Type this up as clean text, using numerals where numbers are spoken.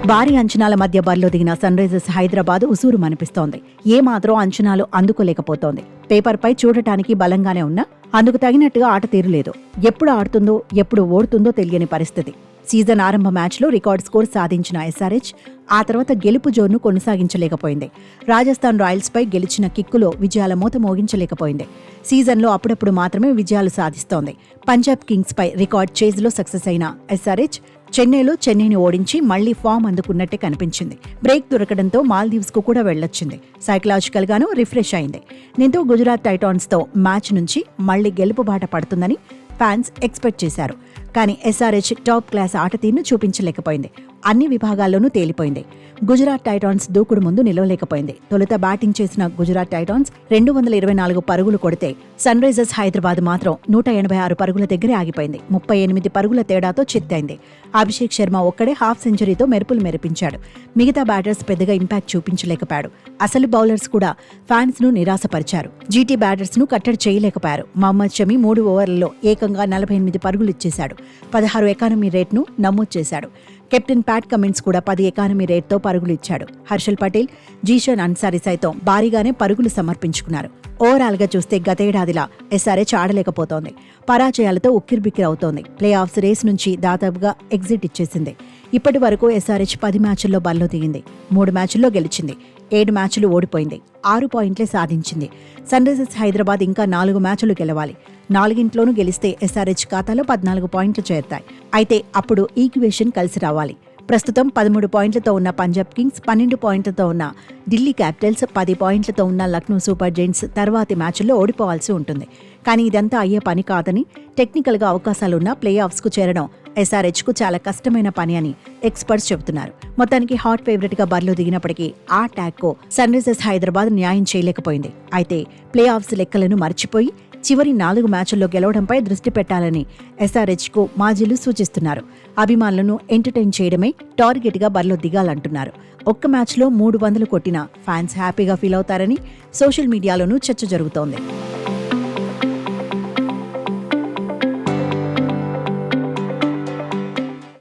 భారీ అంచనాల మధ్య బరిలో దిగిన సన్ రైజర్స్ హైదరాబాద్ ఉసూరు మనిపిస్తోంది. ఏమాత్రం అంచనాలు అందుకోలేకపోతోంది. పేపర్పై చూడటానికి బలంగానే ఉన్నా అందుకు తగినట్టుగా ఆట తీరులేదు. ఎప్పుడు ఆడుతుందో ఎప్పుడు ఓడుతుందో తెలియని పరిస్థితి. సీజన్ ఆరంభ మ్యాచ్లో రికార్డ్ స్కోర్ సాధించిన ఎస్ఆర్హెచ్ ఆ తర్వాత గెలుపు జోరును కొనసాగించలేకపోయింది. రాజస్థాన్ రాయల్స్పై గెలిచిన కిక్కులో విజయాల మోత మోగించలేకపోయింది. సీజన్లో అప్పుడప్పుడు మాత్రమే విజయాలు సాధిస్తోంది. పంజాబ్ కింగ్స్పై రికార్డ్ చేజ్లో సక్సెస్ అయిన ఎస్ఆర్హెచ్ చెన్నైని ఓడించి మళ్లీ ఫామ్ అందుకున్నట్టే కనిపించింది. బ్రేక్ దొరకడంతో మాల్దీవ్స్ కు కూడా వెళ్లొచ్చింది. సైకలాజికల్ గానూ రిఫ్రెష్ అయింది. దీంతో గుజరాత్ టైటాన్స్ తో మ్యాచ్ నుంచి మళ్లీ గెలుపు బాట పడుతుందని ఫ్యాన్స్ ఎక్స్పెక్ట్ చేశారు. కానీ ఎస్ఆర్హెచ్ టాప్ క్లాస్ ఆట తీరును చూపించలేకపోయింది. అన్ని విభాగాల్లోనూ తేలిపోయింది. గుజరాత్ టైటాన్స్ దూకుడు ముందు నిలవలేకపోయింది. తొలుత బ్యాటింగ్ చేసిన గుజరాత్ టైటాన్స్ 224 పరుగులు కొడితే సన్ రైజర్స్ హైదరాబాద్ మాత్రం 186 పరుగుల దగ్గరే ఆగిపోయింది. 38 పరుగుల తేడాతో చిత్తైంది. అభిషేక్ శర్మ ఒక్కడే హాఫ్ సెంచరీతో మెరుపులు మెరిపించాడు. మిగతా బ్యాటర్స్ పెద్దగా ఇంపాక్ట్ చూపించలేకపోయాడు. అసలు బౌలర్స్ కూడా ఫ్యాన్స్ ను నిరాశపరిచారు. జీటీ బ్యాటర్స్ ను కట్టడి చేయలేకపోయారు. మహమ్మద్ షమి 3 ఓవర్లలో ఏకంగా 48 పరుగులు ఇచ్చేశాడు. 16 ఎకానమీ రేట్ను నమోదు చేశాడు. కెప్టెన్ ప్యాట్ కమిన్స్ కూడా 10 ఎకానమీ రేట్తో పరుగులు ఇచ్చాడు. హర్షల్ పటేల్, జీషన్ అన్సారీ సైతం భారీగానే పరుగులు సమర్పించుకున్నారు. ఓవరాల్ గా చూస్తే గతేడాదిలా ఎస్ఆర్హెచ్ ఆడలేకపోతోంది. పరాజయాలతో ఉక్కిరిబిక్కిరవుతోంది. ప్లే ఆఫ్స్ రేస్ నుంచి దాదాపుగా ఎగ్జిట్ ఇచ్చేసింది. ఇప్పటి వరకు ఎస్ఆర్హెచ్ 10 మ్యాచ్ల్లో బరిలో దిగింది. 3 మ్యాచ్ల్లో గెలిచింది. 7 మ్యాచ్లు ఓడిపోయింది. 6 పాయింట్లే సాధించింది. సన్ రైజర్స్ హైదరాబాద్ ఇంకా 4 మ్యాచ్లు గెలవాలి. 4ంట్లోనూ గెలిస్తే ఎస్ఆర్హెచ్ ఖాతాలో 14 పాయింట్లు చేరతాయి. అయితే అప్పుడు ఈక్వేషన్ కలిసి రావాలి. ప్రస్తుతం 13 పాయింట్లతో ఉన్న పంజాబ్ కింగ్స్, 12 పాయింట్లతో ఉన్న ఢిల్లీ క్యాపిటల్స్, 10 పాయింట్లతో ఉన్న లక్నో సూపర్ జైంట్స్ తర్వాతి మ్యాచ్ల్లో ఓడిపోవాల్సి ఉంటుంది. కానీ ఇదంతా అయ్యే పని కాదని, టెక్నికల్గా అవకాశాలున్న ప్లే ఆఫ్స్కు చేరడం ఎస్ఆర్హెచ్కు చాలా కష్టమైన పని అని ఎక్స్పర్ట్స్ చెబుతున్నారు. మొత్తానికి హాట్ ఫేవరెట్గా బరిలో దిగినప్పటికీ ఆ ట్యాగ్కు సన్ రైజర్స్ హైదరాబాద్ న్యాయం చేయలేకపోయింది. అయితే ప్లే ఆఫ్స్ లెక్కలను మర్చిపోయి చివరి 4 మ్యాచ్ల్లో గెలవడంపై దృష్టి పెట్టాలని ఎస్ఆర్హెచ్కు మాజీలు సూచిస్తున్నారు. అభిమానులను ఎంటర్టైన్ చేయడమే టార్గెట్గా బరిలో దిగాలంటున్నారు. ఒక్క మ్యాచ్లో 300 కొట్టినా ఫ్యాన్స్ హ్యాపీగా ఫీల్ అవుతారని సోషల్ మీడియాలోనూ చర్చ జరుగుతోంది.